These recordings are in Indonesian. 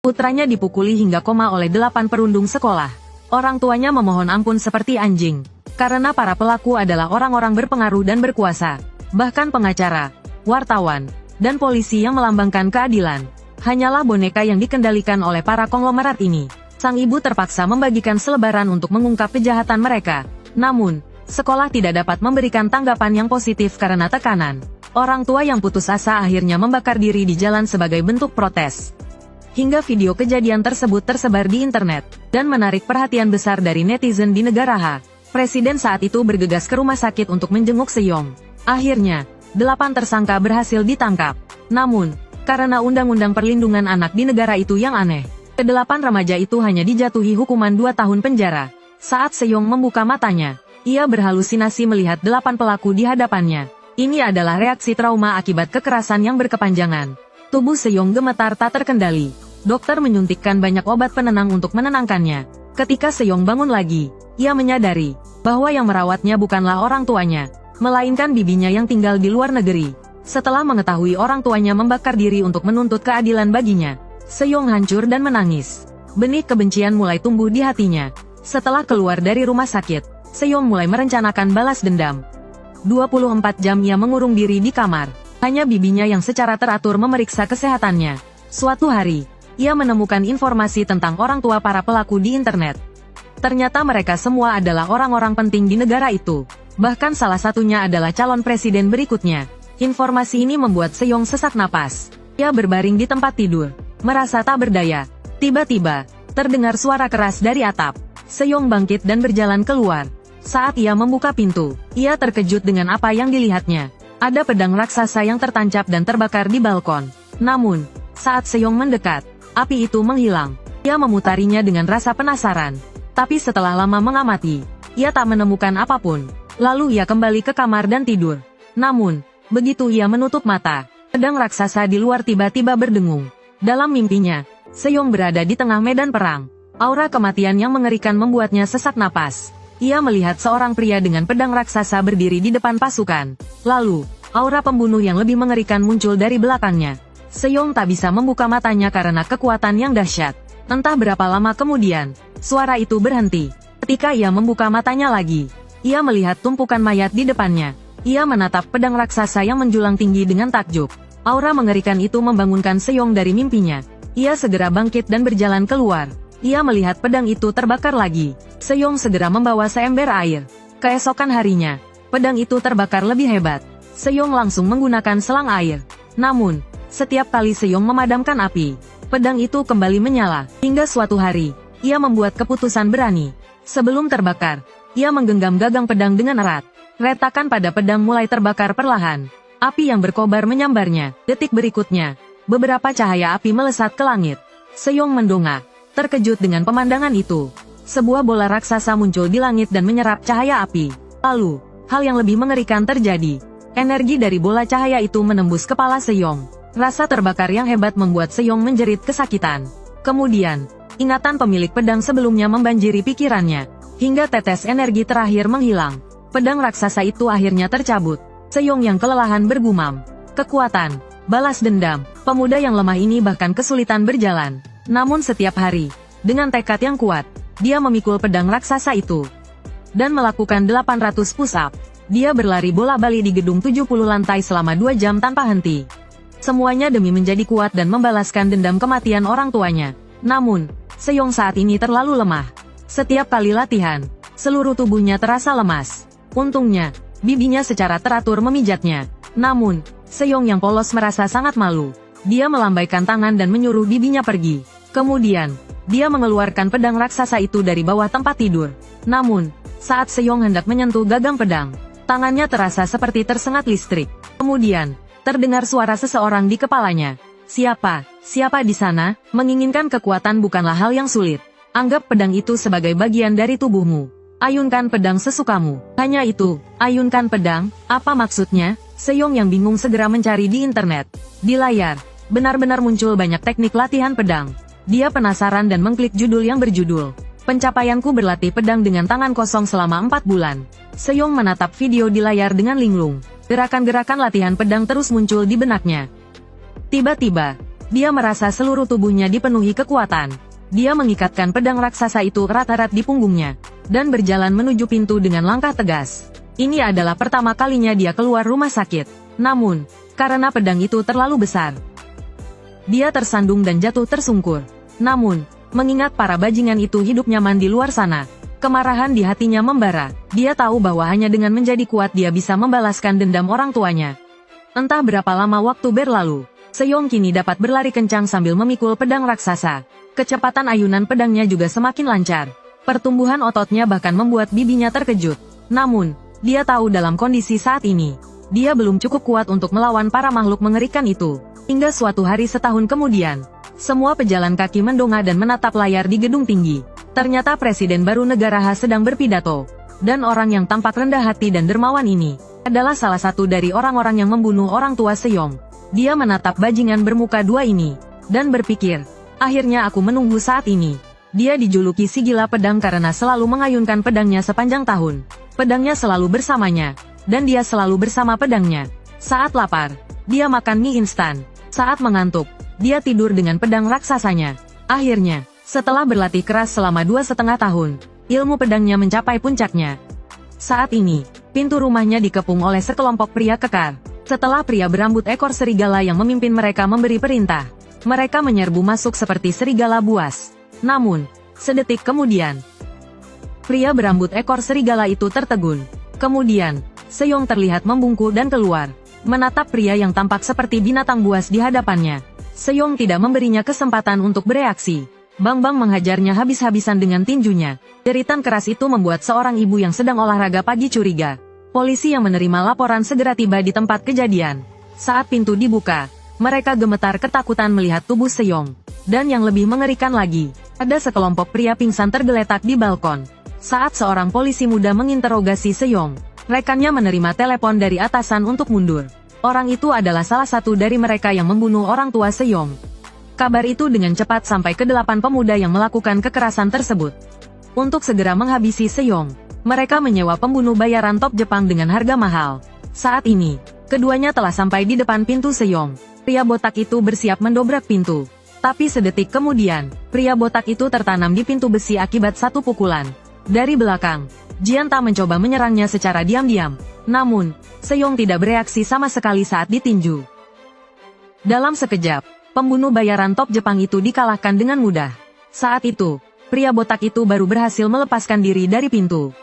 Putranya dipukuli hingga koma oleh 8 perundung sekolah. Orang tuanya memohon ampun seperti anjing. Karena para pelaku adalah orang-orang berpengaruh dan berkuasa. Bahkan pengacara, wartawan, dan polisi yang melambangkan keadilan. Hanyalah boneka yang dikendalikan oleh para konglomerat ini. Sang ibu terpaksa membagikan selebaran untuk mengungkap kejahatan mereka. Namun, sekolah tidak dapat memberikan tanggapan yang positif karena tekanan. Orang tua yang putus asa akhirnya membakar diri di jalan sebagai bentuk protes. Hingga video kejadian tersebut tersebar di internet, dan menarik perhatian besar dari netizen di negara H. Presiden saat itu bergegas ke rumah sakit untuk menjenguk Seyong. Akhirnya, 8 tersangka berhasil ditangkap. Namun, karena undang-undang perlindungan anak di negara itu yang aneh, ke-8 remaja itu hanya dijatuhi hukuman 2 tahun penjara. Saat Seyong membuka matanya, ia berhalusinasi melihat 8 pelaku di hadapannya. Ini adalah reaksi trauma akibat kekerasan yang berkepanjangan. Tubuh Seyong gemetar tak terkendali. Dokter menyuntikkan banyak obat penenang untuk menenangkannya. Ketika Seyong bangun lagi, ia menyadari bahwa yang merawatnya bukanlah orang tuanya, melainkan bibinya yang tinggal di luar negeri. Setelah mengetahui orang tuanya membakar diri untuk menuntut keadilan baginya, Seyong hancur dan menangis. Benih kebencian mulai tumbuh di hatinya. Setelah keluar dari rumah sakit, Seyong mulai merencanakan balas dendam. 24 jam ia mengurung diri di kamar. Hanya bibinya yang secara teratur memeriksa kesehatannya. Suatu hari, ia menemukan informasi tentang orang tua para pelaku di internet. Ternyata mereka semua adalah orang-orang penting di negara itu. Bahkan salah satunya adalah calon presiden berikutnya. Informasi ini membuat Seyong sesak napas. Ia berbaring di tempat tidur, merasa tak berdaya. Tiba-tiba, terdengar suara keras dari atap. Seyong bangkit dan berjalan keluar. Saat ia membuka pintu, ia terkejut dengan apa yang dilihatnya. Ada pedang raksasa yang tertancap dan terbakar di balkon. Namun, saat Seyong mendekat, api itu menghilang. Ia memutarinya dengan rasa penasaran. Tapi setelah lama mengamati, ia tak menemukan apapun. Lalu ia kembali ke kamar dan tidur. Namun, begitu ia menutup mata, pedang raksasa di luar tiba-tiba berdengung. Dalam mimpinya, Seyong berada di tengah medan perang. Aura kematian yang mengerikan membuatnya sesak napas. Ia melihat seorang pria dengan pedang raksasa berdiri di depan pasukan. Lalu, aura pembunuh yang lebih mengerikan muncul dari belakangnya. Seyong tak bisa membuka matanya karena kekuatan yang dahsyat. Entah berapa lama kemudian, suara itu berhenti. Ketika ia membuka matanya lagi, ia melihat tumpukan mayat di depannya. Ia menatap pedang raksasa yang menjulang tinggi dengan takjub. Aura mengerikan itu membangunkan Seyong dari mimpinya. Ia segera bangkit dan berjalan keluar. Ia melihat pedang itu terbakar lagi. Seyong segera membawa seember air. Keesokan harinya, pedang itu terbakar lebih hebat. Seyong langsung menggunakan selang air. Namun, setiap kali Seyong memadamkan api, pedang itu kembali menyala. Hingga suatu hari, ia membuat keputusan berani. Sebelum terbakar, ia menggenggam gagang pedang dengan erat. Retakan pada pedang mulai terbakar perlahan. Api yang berkobar menyambarnya. Detik berikutnya, beberapa cahaya api melesat ke langit. Seyong mendongak, terkejut dengan pemandangan itu. Sebuah bola raksasa muncul di langit dan menyerap cahaya api. Lalu, hal yang lebih mengerikan terjadi. Energi dari bola cahaya itu menembus kepala Seyong. Rasa terbakar yang hebat membuat Seyong menjerit kesakitan. Kemudian, ingatan pemilik pedang sebelumnya membanjiri pikirannya. Hingga tetes energi terakhir menghilang. Pedang raksasa itu akhirnya tercabut. Seyong yang kelelahan bergumam. Kekuatan, balas dendam. Pemuda yang lemah ini bahkan kesulitan berjalan. Namun setiap hari, dengan tekad yang kuat, dia memikul pedang raksasa itu. Dan melakukan 800 push-up. Dia berlari bola-balik di gedung 70 lantai selama 2 jam tanpa henti. Semuanya demi menjadi kuat dan membalaskan dendam kematian orang tuanya. Namun, Seyong saat ini terlalu lemah. Setiap kali latihan, seluruh tubuhnya terasa lemas. Untungnya, bibinya secara teratur memijatnya. Namun, Seyong yang polos merasa sangat malu. Dia melambaikan tangan dan menyuruh bibinya pergi. Kemudian, dia mengeluarkan pedang raksasa itu dari bawah tempat tidur. Namun, saat Seyong hendak menyentuh gagang pedang, tangannya terasa seperti tersengat listrik. Kemudian, terdengar suara seseorang di kepalanya. Siapa di sana? Menginginkan kekuatan bukanlah hal yang sulit. Anggap pedang itu sebagai bagian dari tubuhmu. Ayunkan pedang sesukamu. Hanya itu, ayunkan pedang, apa maksudnya? Seyong yang bingung segera mencari di internet. Di layar, benar-benar muncul banyak teknik latihan pedang. Dia penasaran dan mengklik judul yang berjudul, "Pencapaianku berlatih pedang dengan tangan kosong selama 4 bulan." Seyong menatap video di layar dengan linglung. Gerakan-gerakan latihan pedang terus muncul di benaknya. Tiba-tiba, Dia merasa seluruh tubuhnya dipenuhi kekuatan. Dia mengikatkan pedang raksasa itu erat-erat di punggungnya, dan berjalan menuju pintu dengan langkah tegas. Ini adalah pertama kalinya dia keluar rumah sakit. Namun, karena pedang itu terlalu besar, dia tersandung dan jatuh tersungkur. Namun, mengingat para bajingan itu hidup nyaman di luar sana, kemarahan di hatinya membara. Dia tahu bahwa hanya dengan menjadi kuat dia bisa membalaskan dendam orang tuanya. Entah berapa lama waktu berlalu, Seyong kini dapat berlari kencang sambil memikul pedang raksasa. Kecepatan ayunan pedangnya juga semakin lancar. Pertumbuhan ototnya bahkan membuat bibinya terkejut. Namun, dia tahu dalam kondisi saat ini, dia belum cukup kuat untuk melawan para makhluk mengerikan itu. Hingga suatu hari setahun kemudian, semua pejalan kaki mendongak dan menatap layar di gedung tinggi. Ternyata Presiden baru negara Ha sedang berpidato. Dan orang yang tampak rendah hati dan dermawan ini, adalah salah satu dari orang-orang yang membunuh orang tua Seyong. Dia menatap bajingan bermuka dua ini, dan berpikir, akhirnya aku menunggu saat ini. Dia dijuluki si gila pedang karena selalu mengayunkan pedangnya sepanjang tahun. Pedangnya selalu bersamanya, dan dia selalu bersama pedangnya. Saat lapar, dia makan mie instan. Saat mengantuk, dia tidur dengan pedang raksasanya. Akhirnya, setelah berlatih keras selama 2,5 tahun, ilmu pedangnya mencapai puncaknya. Saat ini, pintu rumahnya dikepung oleh sekelompok pria kekar. Setelah pria berambut ekor serigala yang memimpin mereka memberi perintah, mereka menyerbu masuk seperti serigala buas. Namun, sedetik kemudian, pria berambut ekor serigala itu tertegun. Kemudian, Seyong terlihat membungkuk dan keluar, menatap pria yang tampak seperti binatang buas di hadapannya. Seyong tidak memberinya kesempatan untuk bereaksi. Bang-bang menghajarnya habis-habisan dengan tinjunya. Jeritan keras itu membuat seorang ibu yang sedang olahraga pagi curiga. Polisi yang menerima laporan segera tiba di tempat kejadian. Saat pintu dibuka, mereka gemetar ketakutan melihat tubuh Seyong. Dan yang lebih mengerikan lagi, ada sekelompok pria pingsan tergeletak di balkon. Saat seorang polisi muda menginterogasi Seyong, rekannya menerima telepon dari atasan untuk mundur. Orang itu adalah salah satu dari mereka yang membunuh orang tua Seyong. Kabar itu dengan cepat sampai ke 8 pemuda yang melakukan kekerasan tersebut. Untuk segera menghabisi Seyong, mereka menyewa pembunuh bayaran top Jepang dengan harga mahal. Saat ini, keduanya telah sampai di depan pintu Seyong. Pria botak itu bersiap mendobrak pintu. Tapi sedetik kemudian, pria botak itu tertanam di pintu besi akibat satu pukulan. Dari belakang, Jianta mencoba menyerangnya secara diam-diam. Namun, Seyong tidak bereaksi sama sekali saat ditinju. Dalam sekejap, pembunuh bayaran top Jepang itu dikalahkan dengan mudah. Saat itu, pria botak itu baru berhasil melepaskan diri dari pintu.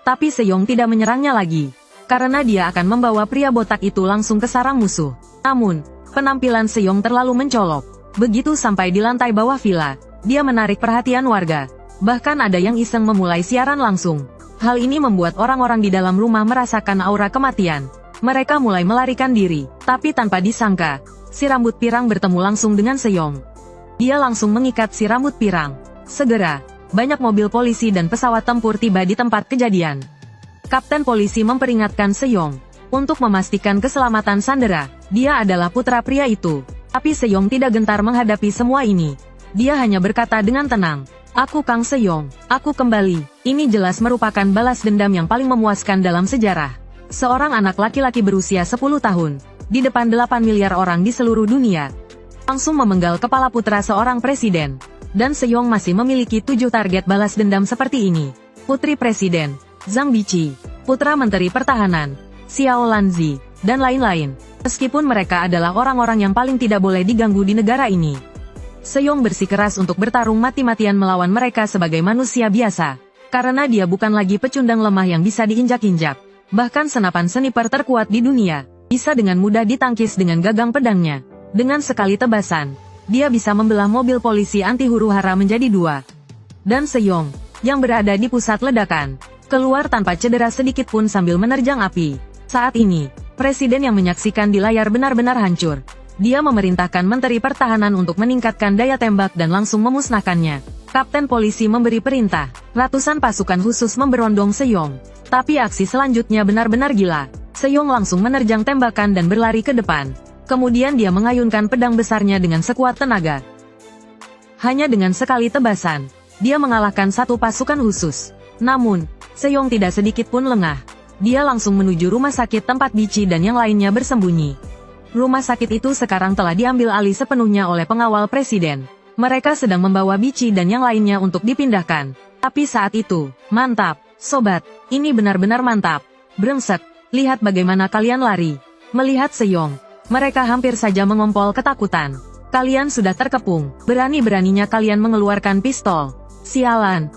Tapi Seyong tidak menyerangnya lagi, karena dia akan membawa pria botak itu langsung ke sarang musuh. Namun, penampilan Seyong terlalu mencolok. Begitu sampai di lantai bawah villa, dia menarik perhatian warga. Bahkan ada yang iseng memulai siaran langsung. Hal ini membuat orang-orang di dalam rumah merasakan aura kematian. Mereka mulai melarikan diri, tapi tanpa disangka, si rambut pirang bertemu langsung dengan Seyong. Dia langsung mengikat si rambut pirang. Segera, banyak mobil polisi dan pesawat tempur tiba di tempat kejadian. Kapten polisi memperingatkan Seyong untuk memastikan keselamatan sandera. Dia adalah putra pria itu. Tapi Seyong tidak gentar menghadapi semua ini. Dia hanya berkata dengan tenang, "Aku Kang Seyong, aku kembali." Ini jelas merupakan balas dendam yang paling memuaskan dalam sejarah. Seorang anak laki-laki berusia 10 tahun, di depan 8 miliar orang di seluruh dunia, langsung memenggal kepala putra seorang presiden. Dan Seyong masih memiliki 7 target balas dendam seperti ini. Putri Presiden, Zhang Biqi, Putra Menteri Pertahanan, Xiao Lanzi, dan lain-lain. Meskipun mereka adalah orang-orang yang paling tidak boleh diganggu di negara ini, Seyong bersikeras untuk bertarung mati-matian melawan mereka sebagai manusia biasa. Karena dia bukan lagi pecundang lemah yang bisa diinjak-injak. Bahkan senapan sniper terkuat di dunia, bisa dengan mudah ditangkis dengan gagang pedangnya. Dengan sekali tebasan, dia bisa membelah mobil polisi anti huru-hara menjadi 2. Dan Seyong, yang berada di pusat ledakan, keluar tanpa cedera sedikit pun sambil menerjang api. Saat ini, Presiden yang menyaksikan di layar benar-benar hancur. Dia memerintahkan Menteri Pertahanan untuk meningkatkan daya tembak dan langsung memusnahkannya. Kapten polisi memberi perintah. Ratusan pasukan khusus memberondong Seyong. Tapi aksi selanjutnya benar-benar gila. Seyong langsung menerjang tembakan dan berlari ke depan. Kemudian dia mengayunkan pedang besarnya dengan sekuat tenaga. Hanya dengan sekali tebasan, dia mengalahkan satu pasukan khusus. Namun, Seyong tidak sedikit pun lengah. Dia langsung menuju rumah sakit tempat Biqi dan yang lainnya bersembunyi. Rumah sakit itu sekarang telah diambil alih sepenuhnya oleh pengawal presiden. Mereka sedang membawa Bici dan yang lainnya untuk dipindahkan. Tapi saat itu, mantap, sobat, ini benar-benar mantap. Brengsek, lihat bagaimana kalian lari. Melihat Seyong, mereka hampir saja mengompol ketakutan. Kalian sudah terkepung, berani-beraninya kalian mengeluarkan pistol. Sialan.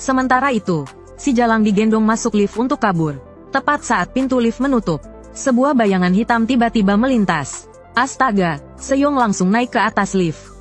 Sementara itu, si Jalang digendong masuk lift untuk kabur. Tepat saat pintu lift menutup, sebuah bayangan hitam tiba-tiba melintas. Astaga, Seyong langsung naik ke atas lift.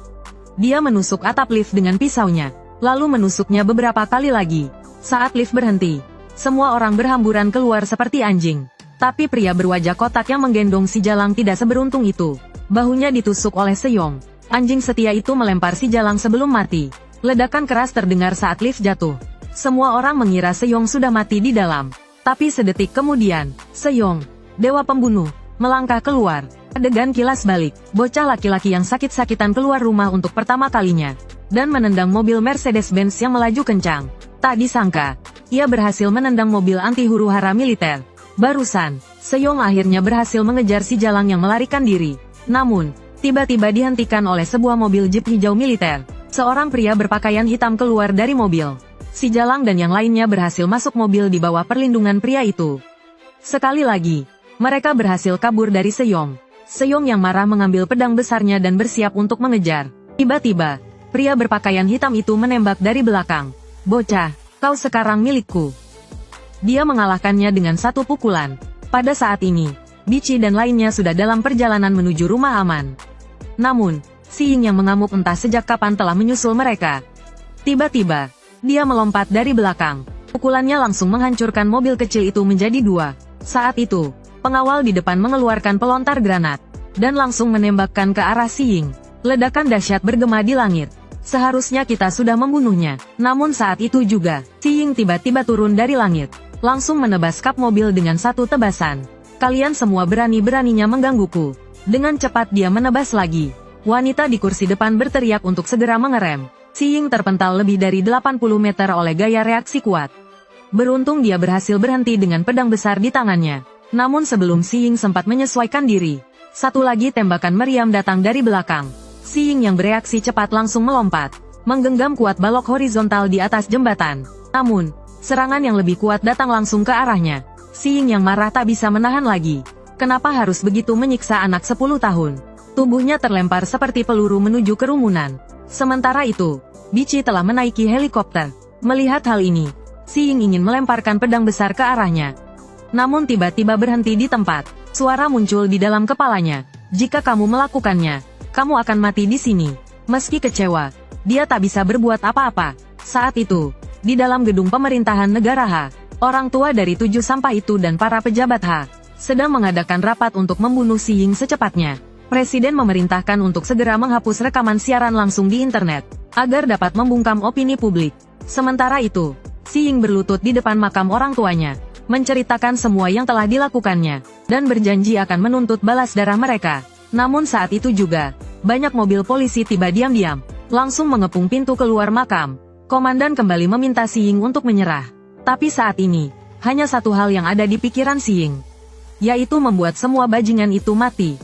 Dia menusuk atap lift dengan pisaunya, lalu menusuknya beberapa kali lagi. Saat lift berhenti, semua orang berhamburan keluar seperti anjing. Tapi pria berwajah kotak yang menggendong si Jalang tidak seberuntung itu. Bahunya ditusuk oleh Seyong. Anjing setia itu melempar si Jalang sebelum mati. Ledakan keras terdengar saat lift jatuh. Semua orang mengira Seyong sudah mati di dalam. Tapi sedetik kemudian, Seyong, dewa pembunuh, melangkah keluar. Adegan kilas balik, bocah laki-laki yang sakit-sakitan keluar rumah untuk pertama kalinya. Dan menendang mobil Mercedes-Benz yang melaju kencang. Tak disangka, ia berhasil menendang mobil anti huru-hara militer. Barusan, Seyong akhirnya berhasil mengejar si Jalang yang melarikan diri. Namun, tiba-tiba dihentikan oleh sebuah mobil jeep hijau militer. Seorang pria berpakaian hitam keluar dari mobil. Si Jalang dan yang lainnya berhasil masuk mobil di bawah perlindungan pria itu. Sekali lagi, mereka berhasil kabur dari Seyong. Seyong yang marah mengambil pedang besarnya dan bersiap untuk mengejar. Tiba-tiba, pria berpakaian hitam itu menembak dari belakang. Bocah, kau sekarang milikku. Dia mengalahkannya dengan satu pukulan. Pada saat ini, Bici dan lainnya sudah dalam perjalanan menuju rumah aman. Namun, si Ying yang mengamuk entah sejak kapan telah menyusul mereka. Tiba-tiba, dia melompat dari belakang. Pukulannya langsung menghancurkan mobil kecil itu menjadi dua. Saat itu, pengawal di depan mengeluarkan pelontar granat, dan langsung menembakkan ke arah si Ying. Ledakan dahsyat bergema di langit. Seharusnya kita sudah membunuhnya. Namun saat itu juga, si Ying tiba-tiba turun dari langit. Langsung menebas kap mobil dengan satu tebasan. Kalian semua berani-beraninya menggangguku. Dengan cepat dia menebas lagi. Wanita di kursi depan berteriak untuk segera mengerem. Si Ying terpental lebih dari 80 meter oleh gaya reaksi kuat. Beruntung dia berhasil berhenti dengan pedang besar di tangannya. Namun sebelum si Ying sempat menyesuaikan diri, satu lagi tembakan meriam datang dari belakang. Si Ying yang bereaksi cepat langsung melompat, menggenggam kuat balok horizontal di atas jembatan. Namun, serangan yang lebih kuat datang langsung ke arahnya. Si Ying yang marah tak bisa menahan lagi. Kenapa harus begitu menyiksa anak 10 tahun? Tubuhnya terlempar seperti peluru menuju kerumunan. Sementara itu, Bici telah menaiki helikopter. Melihat hal ini, si Ying ingin melemparkan pedang besar ke arahnya. Namun tiba-tiba berhenti di tempat. Suara muncul di dalam kepalanya. Jika kamu melakukannya, kamu akan mati di sini. Meski kecewa, dia tak bisa berbuat apa-apa. Saat itu, di dalam gedung pemerintahan negara H, orang tua dari 7 sampah itu dan para pejabat H sedang mengadakan rapat untuk membunuh si Ying secepatnya. Presiden memerintahkan untuk segera menghapus rekaman siaran langsung di internet, agar dapat membungkam opini publik. Sementara itu, si Ying berlutut di depan makam orang tuanya, menceritakan semua yang telah dilakukannya, dan berjanji akan menuntut balas darah mereka. Namun saat itu juga, banyak mobil polisi tiba diam-diam, langsung mengepung pintu keluar makam. Komandan kembali meminta si Ying untuk menyerah. Tapi saat ini, hanya satu hal yang ada di pikiran si Ying, yaitu membuat semua bajingan itu mati.